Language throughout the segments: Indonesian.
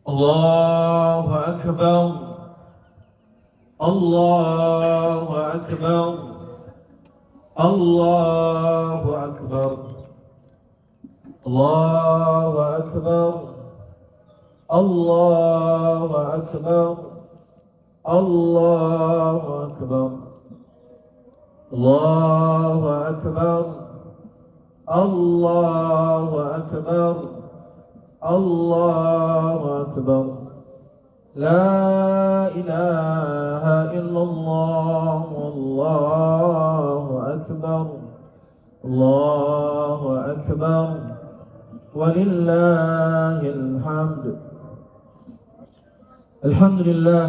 الله أكبر الله أكبر الله أكبر الله أكبر الله أكبر الله أكبر الله أكبر الله أكبر الله أكبر لا إله إلا الله والله أكبر الله أكبر ولله الحمد. الحمد لله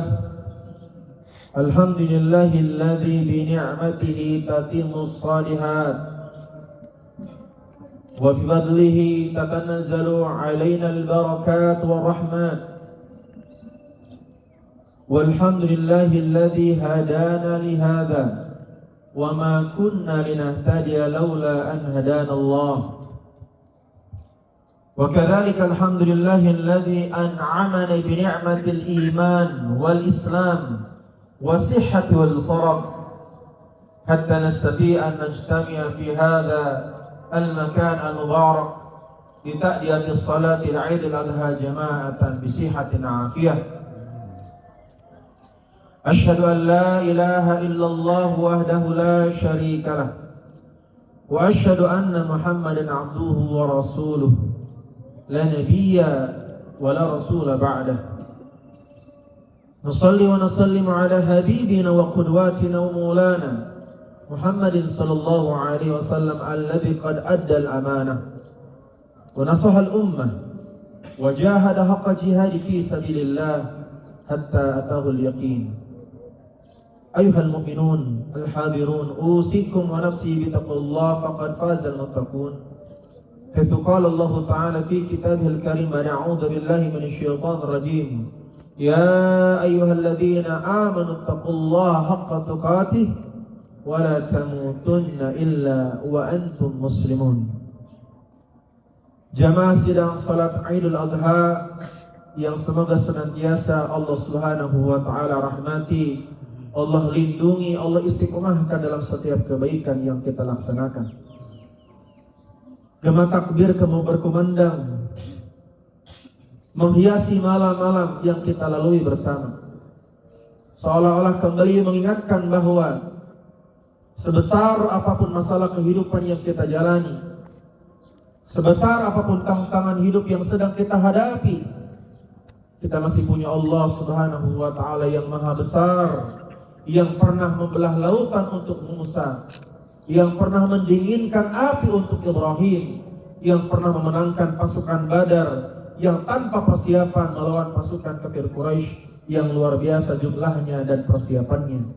الحمد لله الذي بنعمته تتم الصالحات وبفضله تتنزل علينا البركات والرحمات. والحمد لله الذي هدانا لهذا وما كنا لنهتدي لولا أن هدانا الله. وكذلك الحمد لله الذي أنعمنا بنعمة الإيمان والإسلام والصحة والفرج حتى نستطيع أن نجتمع في هذا المكان المبارك لتأدية الصلاة العيد الأضحى جماعة بصحة عافية. أشهد أن لا إله إلا الله وحده لا شريك له وأشهد أن محمدا عبده ورسوله لا نبي ولا رسول بعده. نصلي ونسلم على حبيبنا وقدواتنا ومولانا محمد صلى الله عليه وسلم الذي قد أدى الأمانة ونصح الأمة وجاهد حق جهاد في سبيل الله حتى أتاه اليقين. أيها المؤمنون الحاضرون أوصيكم ونفسي بتقوى الله فقد فاز المتقون، حيث قال الله تعالى في كتابه الكريم: أعوذ بالله من الشيطان الرجيم، يا أيها الذين آمنوا اتقوا الله حق تقاته ولا تموتن إلا وأنتم مسلمون. Jamaah sidang salat Idul Adha yang semoga senantiasa Allah Subhanahu wa taala rahmati, Allah lindungi, Allah istiqomahkan dalam setiap kebaikan yang kita laksanakan. Gema takbir kamu berkumandang menghiasi malam-malam yang kita lalui bersama, seolah-olah kembali mengingatkan bahwa sebesar apapun masalah kehidupan yang kita jalani, sebesar apapun tantangan hidup yang sedang kita hadapi, kita masih punya Allah Subhanahu wa taala yang maha besar, yang pernah membelah lautan untuk Musa, yang pernah mendinginkan api untuk Ibrahim, yang pernah memenangkan pasukan Badar yang tanpa persiapan melawan pasukan kafir Quraisy yang luar biasa jumlahnya dan persiapannya.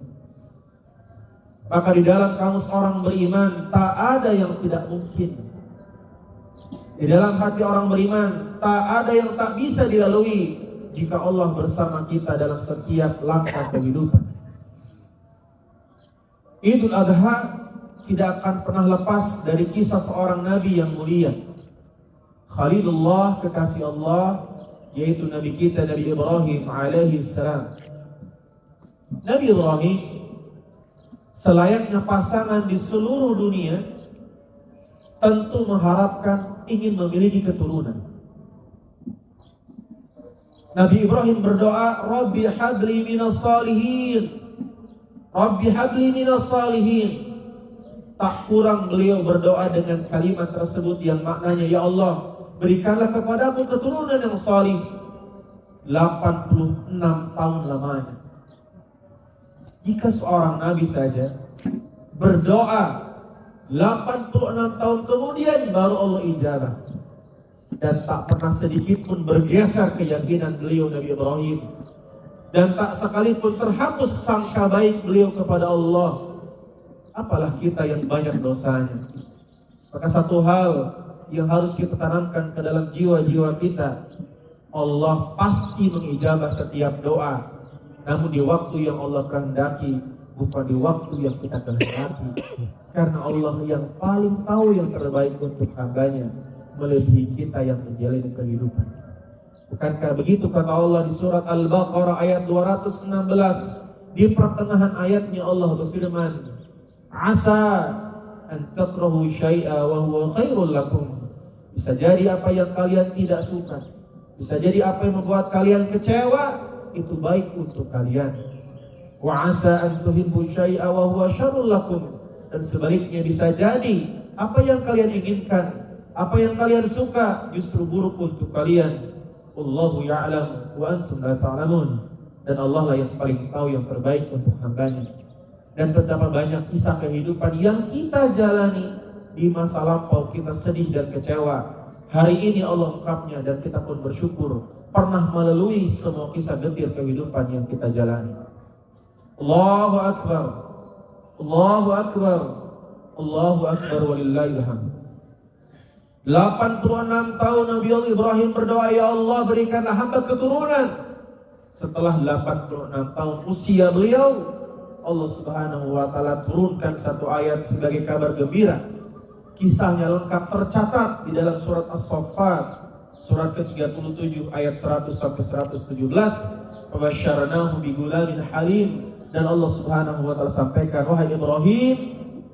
Maka di dalam kamus orang beriman tak ada yang tidak mungkin. Di dalam hati orang beriman tak ada yang tak bisa dilalui jika Allah bersama kita dalam setiap langkah kehidupan. Idul Adha tidak akan pernah lepas dari kisah seorang nabi yang mulia, Khalilullah, kekasih Allah, yaitu nabi kita Nabi Ibrahim alaihi salam. Nabi Ibrahim selayaknya pasangan di seluruh dunia tentu mengharapkan ingin memiliki keturunan. Nabi Ibrahim berdoa, Rabbi habli minas salihin, Rabbi habli minas salihin. Tak kurang beliau berdoa dengan kalimat tersebut yang maknanya, ya Allah, berikanlah kepadaku keturunan yang salih. 86 tahun lamanya. Jika seorang nabi saja berdoa 86 tahun kemudian baru Allah ijabah, dan tak pernah sedikit pun bergeser keyakinan beliau Nabi Ibrahim, dan tak sekalipun terhapus sangka baik beliau kepada Allah, apalah kita yang banyak dosanya. Maka satu hal yang harus kita tanamkan ke dalam jiwa-jiwa kita, Allah pasti mengijabah setiap doa, namun di waktu yang Allah kehendaki, bukan di waktu yang kita kehendaki. Karena Allah yang paling tahu yang terbaik untuk hambanya, melebihi kita yang menjalani kehidupan. Bukankah begitu kata Allah di surat Al-Baqarah ayat 216? Di pertengahan ayatnya Allah berfirman, Asa an takrahu syai'a wa huwa khairul lakum. Bisa jadi apa yang kalian tidak suka, bisa jadi apa yang membuat kalian kecewa, itu baik untuk kalian. Wa asa an tuhibbu syai'a wa huwa syarrul lakum. Dan sebaliknya bisa jadi apa yang kalian inginkan, apa yang kalian suka, justru buruk untuk kalian. Wallahu ya'lam wa antum la ta'lamun. Dan Allah lah yang paling tahu yang terbaik untuk hambanya. Dan betapa banyak kisah kehidupan yang kita jalani di masa lampau, kita sedih dan kecewa. Hari ini Allah ungkapnya dan kita pun bersyukur pernah melalui semua kisah getir kehidupan yang kita jalani. Allahu Akbar, Allahu Akbar, Allahu Akbar walillahil hamd. 86 tahun Nabi Allah Ibrahim berdoa, ya Allah berikanlah hamba keturunan. Setelah 86 tahun usia beliau, Allah Subhanahu wa ta'ala turunkan satu ayat sebagai kabar gembira. Kisahnya lengkap tercatat di dalam surat As-Saffat, surat ke-37 ayat 100 sampai 117. Fabasyarnahu bigulamin halim. Dan Allah Subhanahu wa ta'ala sampaikan, wahai Ibrahim,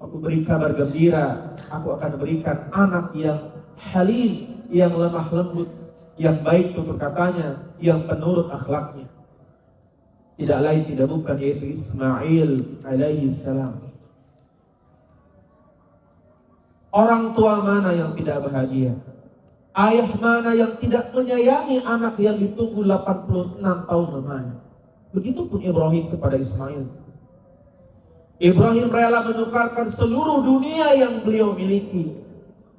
aku beri kabar gembira, aku akan berikan anak yang halim, yang lemah lembut, yang baik tutur katanya, yang penurut akhlaknya. Tidak lain tidak bukan yaitu Ismail alaihi salam. Orang tua mana yang tidak bahagia? Ayah mana yang tidak menyayangi anak yang ditunggu 86 tahun lamanya? Begitupun Ibrahim kepada Ismail. Ibrahim rela menukarkan seluruh dunia yang beliau miliki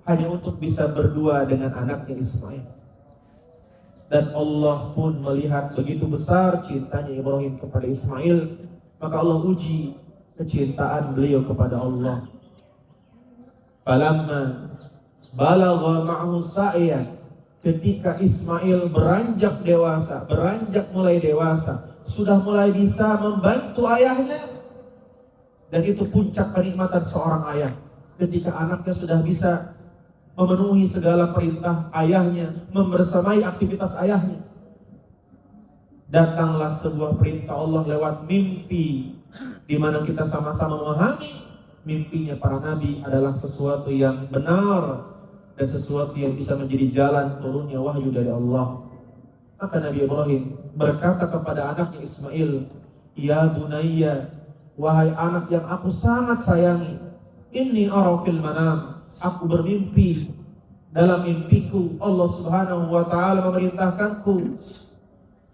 hanya untuk bisa berdua dengan anaknya Ismail. Dan Allah pun melihat begitu besar cintanya Ibrahim kepada Ismail, maka Allah uji kecintaan beliau kepada Allah. Falamma balagha ma'ahu sa'ya, ketika Ismail beranjak dewasa, mulai dewasa, sudah mulai bisa membantu ayahnya. Dan itu puncak kenikmatan seorang ayah, ketika anaknya sudah bisa memenuhi segala perintah ayahnya, membersamai aktivitas ayahnya. Datanglah sebuah perintah Allah lewat mimpi, di mana kita sama-sama memahami mimpinya para nabi adalah sesuatu yang benar dan sesuatu yang bisa menjadi jalan turunnya wahyu dari Allah. Maka Nabi Ibrahim berkata kepada anaknya Ismail, ya bunayya, wahai anak yang aku sangat sayangi, inni ara fil manam, aku bermimpi. Dalam mimpiku Allah Subhanahu wa ta'ala memerintahkanku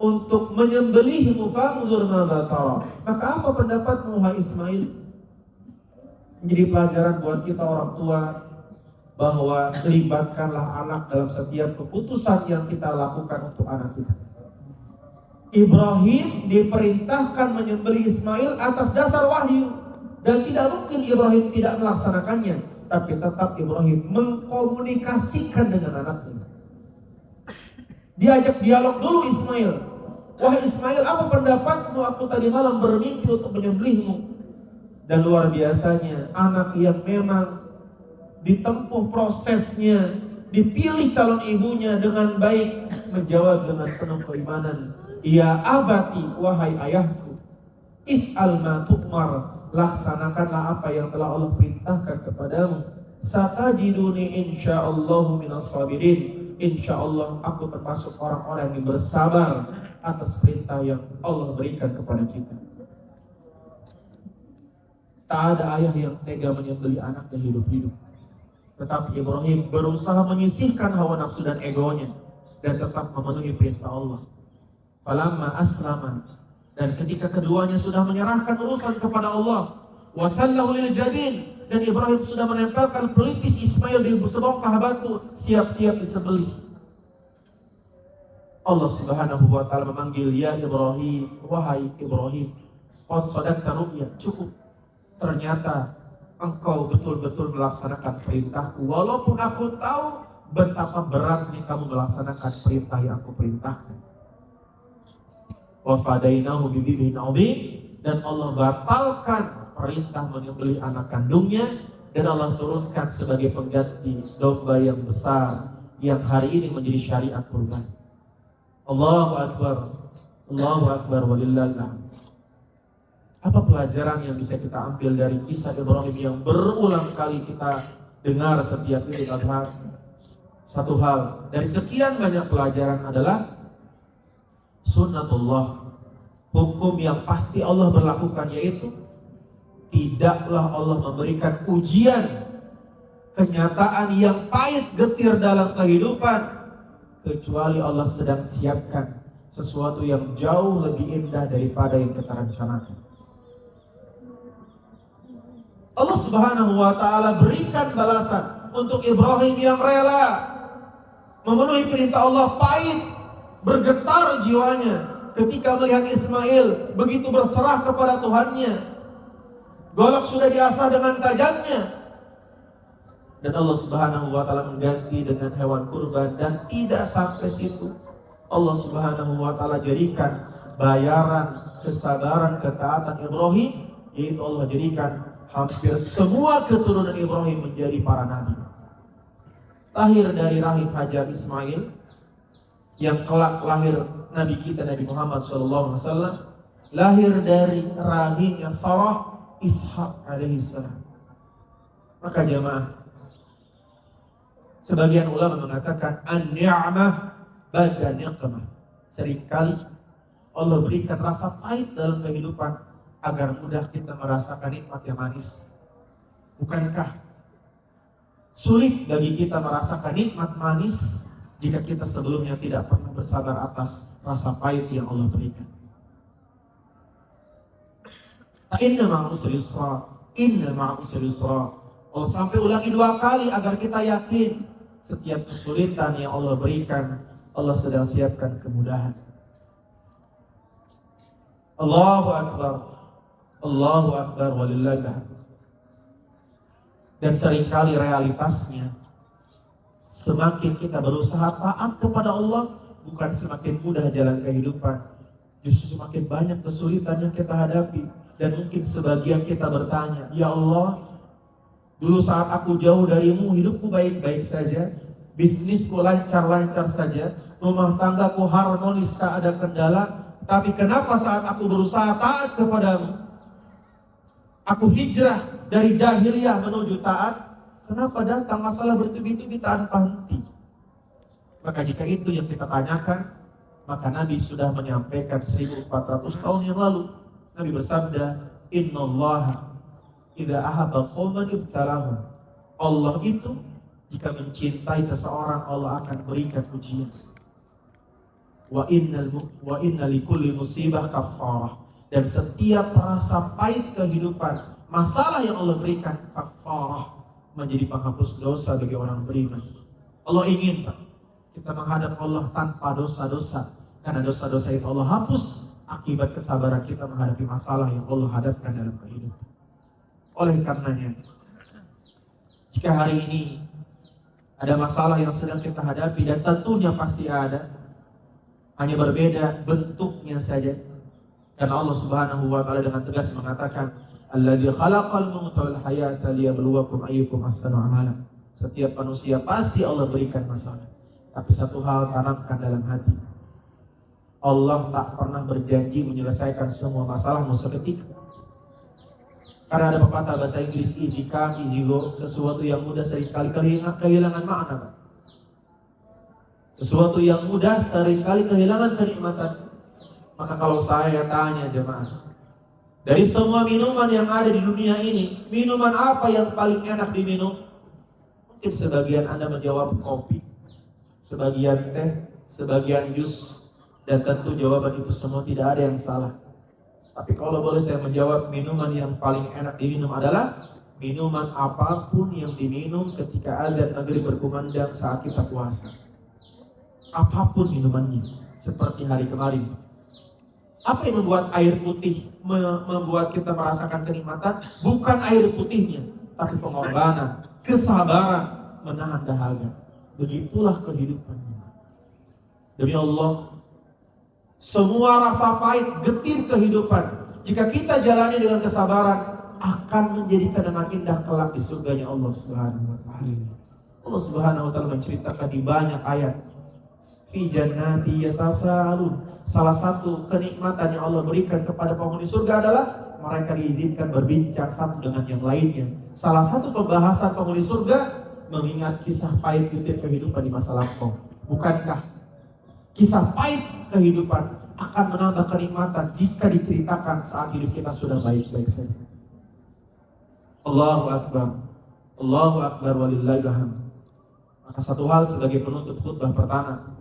untuk menyembelihmu, fanzur madza tara. Maka apa pendapatmu wahai Ismail? Menjadi pelajaran buat kita orang tua bahwa libatkanlah anak dalam setiap keputusan yang kita lakukan untuk anak kita. Ibrahim diperintahkan menyembelih Ismail atas dasar wahyu, dan tidak mungkin Ibrahim tidak melaksanakannya. Tapi tetap Ibrahim mengkomunikasikan dengan anaknya. Diajak dialog dulu Ismail. Wahai Ismail, apa pendapatmu? Aku tadi malam bermimpi untuk menyembelihmu. Dan luar biasanya, anak yang memang ditempuh prosesnya, dipilih calon ibunya dengan baik, menjawab dengan penuh keimanan, ya abati, wahai ayahku, if'al ma tu'mar, laksanakanlah apa yang telah Allah perintahkan kepadamu. Satajiduni insyaallahu minas sabirin. Insyaallah aku termasuk orang-orang yang bersabar atas perintah yang Allah berikan kepada kita. Tak ada ayah yang tega menyembelih anaknya hidup-hidup. Tetapi Ibrahim berusaha menyisihkan hawa nafsu dan egonya dan tetap memenuhi perintah Allah. Falamma aslama, dan ketika keduanya sudah menyerahkan urusan kepada Allah, wa tallahu lil jadin, dan Ibrahim sudah menempelkan pelipis Ismail di sebongkah batu, siap-siap disembelih. Allah Subhanahu wa ta'ala memanggil, ya Ibrahim, wahai Ibrahim, qad sadaqta ru'ya, cukup. Ternyata engkau betul-betul melaksanakan perintahku, walaupun aku tahu betapa beratnya kamu melaksanakan perintah yang aku perintahkan. Wa fadainahu bidhibhin 'adzim, dan Allah batalkan perintah menyembelih anak kandungnya, dan Allah turunkan sebagai pengganti domba yang besar yang hari ini menjadi syariat kurban. Allahu Akbar. Allahu Akbar walillahil hamd. Apa pelajaran yang bisa kita ambil dari kisah Ibrahim yang berulang kali kita dengar setiap Idul Adha? Satu hal dari sekian banyak pelajaran adalah sunnatullah, hukum yang pasti Allah berlakukan, yaitu tidaklah Allah memberikan ujian, kenyataan yang pahit getir dalam kehidupan, kecuali Allah sedang siapkan sesuatu yang jauh lebih indah daripada yang kita rencanakan. Allah Subhanahu wa ta'ala berikan balasan untuk Ibrahim yang rela memenuhi perintah Allah. Pahit, bergetar jiwanya ketika melihat Ismail begitu berserah kepada Tuhannya. Golok sudah diasah dengan tajamnya, dan Allah Subhanahu wa ta'ala mengganti dengan hewan kurban. Dan tidak sampai situ, Allah Subhanahu wa ta'ala jadikan bayaran kesabaran ketaatan Ibrahim, yaitu Allah jadikan hampir semua keturunan Ibrahim menjadi para nabi. Lahir dari rahim Hajar Ismail, yang kelak lahir Nabi kita Nabi Muhammad SAW. Lahir dari rahimnya Sarah, Ishak alaihissalam. Maka jamaah, sebagian ulama mengatakan an-ni'mah ba'da niqmah. Seringkali Allah berikan rasa pahit dalam kehidupan agar mudah kita merasakan nikmat yang manis. Bukankah sulit bagi kita merasakan nikmat manis jika kita sebelumnya tidak pernah bersabar atas rasa pahit yang Allah berikan? Inna ma'usri yusra, inna ma'usri yusra. Allah sampai ulangi 2 kali agar kita yakin setiap kesulitan yang Allah berikan, Allah sedang siapkan kemudahan. Allahu Akbar. Allahu Akbar walillahil hamd. Dan seringkali realitasnya, semakin kita berusaha taat kepada Allah, bukan semakin mudah jalan kehidupan, justru semakin banyak kesulitan yang kita hadapi. Dan mungkin sebagian kita bertanya, ya Allah, dulu saat aku jauh darimu, hidupku baik-baik saja, bisnisku lancar-lancar saja, rumah tanggaku harmonis, tak ada kendala. Tapi kenapa saat aku berusaha taat kepadamu, aku hijrah dari jahiliyah menuju taat, kenapa datang masalah bertubi-tubi tanpa henti? Maka jika itu yang kita tanyakan, maka Nabi sudah menyampaikan 1400 tahun yang lalu. Nabi bersabda, innallaha idza ahabba qauman ibtalahum. Allah itu jika mencintai seseorang, Allah akan berikan ujian. Wa inna likulli musibah kafarah. Dan setiap rasa pahit kehidupan, masalah yang Allah berikan, kafarah, menjadi penghapus dosa bagi orang beriman. Allah ingin kita menghadap Allah tanpa dosa-dosa, karena dosa-dosa itu Allah hapus akibat kesabaran kita menghadapi masalah yang Allah hadapkan dalam kehidupan. Oleh karenanya, jika hari ini ada masalah yang sedang kita hadapi, dan tentunya pasti ada, hanya berbeda bentuknya saja. Karena Allah Subhanahu wa ta'ala dengan tegas mengatakan, alladzi khalaqal mauta wal hayata liyabluwakum ayyukum ahsanu amala. Setiap manusia pasti Allah berikan masalah, tapi satu hal tanamkan dalam hati, Allah tak pernah berjanji menyelesaikan semua masalahmu seketika. Karena ada pepatah bahasa Inggris, easy come, easy go. Sesuatu yang mudah seringkali kehilangan makna. Sesuatu yang mudah seringkali kehilangan kenikmatan. Maka kalau saya tanya jemaah, dari semua minuman yang ada di dunia ini, minuman apa yang paling enak diminum? Mungkin sebagian Anda menjawab kopi, sebagian teh, sebagian jus. Dan tentu jawaban itu semua tidak ada yang salah. Tapi kalau boleh saya menjawab, minuman yang paling enak diminum adalah minuman apapun yang diminum ketika azan maghrib berkumandang saat kita puasa. Apapun minumannya, seperti hari kemarin. Apa yang membuat air putih membuat kita merasakan kenikmatan? Bukan air putihnya, tapi pengorbanan, kesabaran, menahan dahaga. Begitulah kehidupannya. Demi Allah, semua rasa pahit, getir kehidupan, jika kita jalani dengan kesabaran, akan menjadi kenangan indah kelak di surganya Allah Subhanahu wa ta'ala. Allah Subhanahu wa ta'ala menceritakan di banyak ayat fi jannati yatasaalun. Salah satu kenikmatan yang Allah berikan kepada penghuni surga adalah mereka diizinkan berbincang satu dengan yang lainnya. Salah satu pembahasan penghuni surga mengingat kisah pahit kehidupan di masa lampau. Bukankah kisah pahit kehidupan akan menambah kenikmatan jika diceritakan saat hidup kita sudah baik-baik saja? Allahu Akbar, Allahu Akbar walillahil hamd. Maka satu hal sebagai penutup khutbah pertama,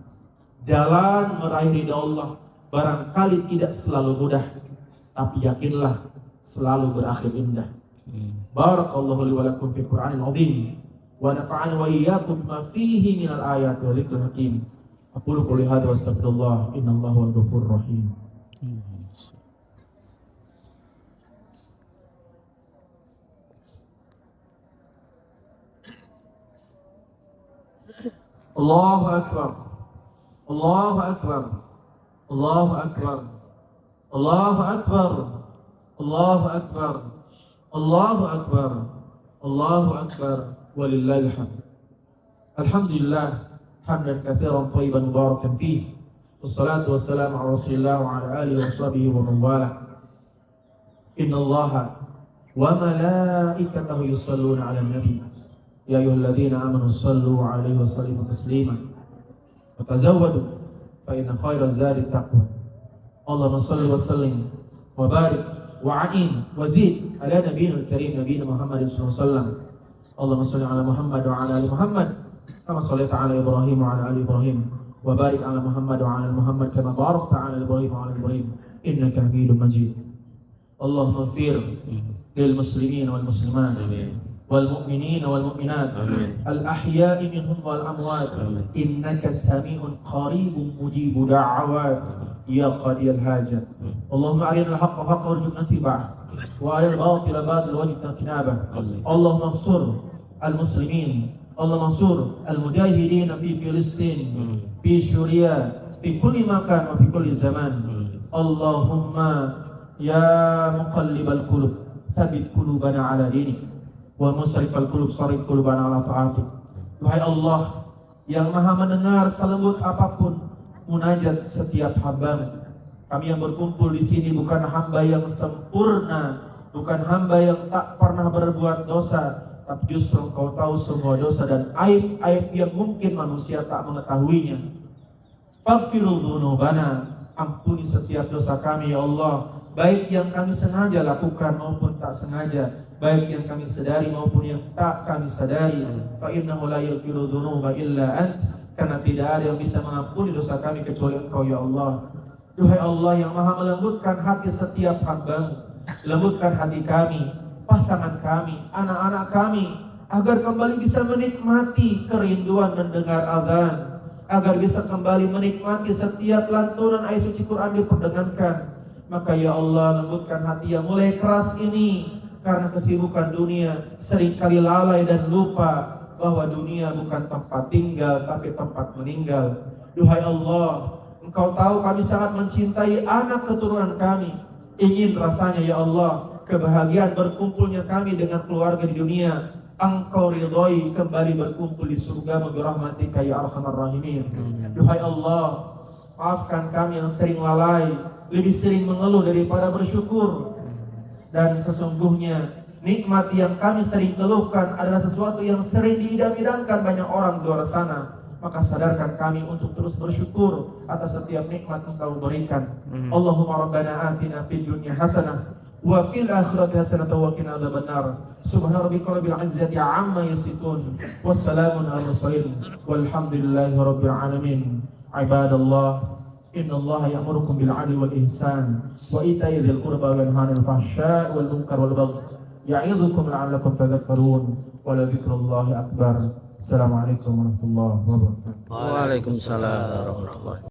jalan meraih ridha Allah barangkali tidak selalu mudah, tapi yakinlah selalu berakhir indah. Barakallahu li wa lakum fil Qur'anil azim wa nafa'ani wa iyyakum bima fihi minal ayati wa dzikril hakim. Aqulu qouli hadza wa astaghfirullah innallaha huwal ghafurur rahim. Allahu akbar, Allahu akbar, Allahu akbar, Allahu akbar, Allahu akbar, Allahu akbar, Allahu akbar, walillahil hamd. Alhamdulillah hamdan katsiran thayyiban mubarakan fihi. Wassalatu wassalamu ala Rasulillah wa ala alihi wa sahbihi wa man wala. Innallaha wa malaikatahu yusalluna 'alan nabi. Ya ayyuhalladzina amanu shallu 'alaihi wa sallimu taslima. Wa tazawwadu fa inna khairaz zadi taqwa. Allahumma shalli wa sallim wa barik wa 'anin wa zid ala nabiyil karim nabiyina Muhammadin sallallahu alaihi wasallam. Allahumma shalli ala Muhammad wa ala ali Muhammad kama shallaita ala Ibrahim wa ala ali Ibrahim wa barik ala Muhammad wa ala Muhammad kama barakta ala Ibrahim wa ala Ibrahim innaka Hamidum Majid. Allahumma ighfir lil muslimin wal muslimat wal mu'minin wal mu'minat al ahya'i minhum wal amwat innaka sami'un qaribun mujibu da'awat ya qadiyal hajat. Allahumma arina al haqqa haqqan warzuqna ittiba'ah wa arina al batila batilan warzuqna ijtinabah. Allahumma ansur al muslimin, Allahumma ansur al mujahidin fi Filistin, fi Syria, fi kulli makan wa fi kulli zaman. Allahumma ya muqallibal qulub thabbit qulubana ala dinik wa musrifal qulub sarif qulubana ala ta'atik. Wahai Allah yang maha mendengar selembut apapun munajat setiap hamba, kami yang berkumpul di sini bukan hamba yang sempurna, bukan hamba yang tak pernah berbuat dosa, tapi justru Engkau tahu semua dosa dan aib-aib yang mungkin manusia tak mengetahuinya. Faghfirul dzunubana, ampuni setiap dosa kami ya Allah, baik yang kami sengaja lakukan maupun tak sengaja, baik yang kami sadari maupun yang tak kami sadari. Fa innahu la yaghfiru dzunuba illa ant, karena tidak ada yang bisa mengampuni dosa kami kecuali Engkau ya Allah. Duhai Allah yang maha melembutkan hati setiap hamba-Mu, lembutkan hati kami, pasangan kami, anak-anak kami, agar kembali bisa menikmati kerinduan mendengar azan, agar bisa kembali menikmati setiap lantunan ayat suci Quran diperdengarkan. Maka ya Allah, lembutkan hati yang mulai keras ini karena kesibukan dunia, seringkali lalai dan lupa bahwa dunia bukan tempat tinggal tapi tempat meninggal. Duhai Allah, Engkau tahu kami sangat mencintai anak keturunan kami, ingin rasanya ya Allah kebahagiaan berkumpulnya kami dengan keluarga di dunia Engkau ridhoi kembali berkumpul di surga birahmatika ya arhamar rahimin. Duhai Allah, maafkan kami yang sering lalai, lebih sering mengeluh daripada bersyukur. Dan sesungguhnya nikmat yang kami sering keluhkan adalah sesuatu yang sering diidam-idamkan banyak orang di luar sana. Maka sadarkan kami untuk terus bersyukur atas setiap nikmat yang Engkau berikan. Allahumma rabbana atina fid dunya hasanah wa fil akhirati hasanah wa qina adzabannar. Subhana rabbika rabbil izzati amma yasifun. Wassalamun alal mursalin walhamdulillahi rabbil alamin. Ibadallah, innallaha ya'murukum bil 'adli wal ihsan wa ita'i dzil qurba wa yanha 'anil fahsya'i wal munkar wal baghi ya'idzukum la'allakum tadhakkarun wa la dzikrullahi akbar. Assalamualaikum warahmatullahi wabarakatuh. Waalaikumsalam warahmatullahi wabarakatuh.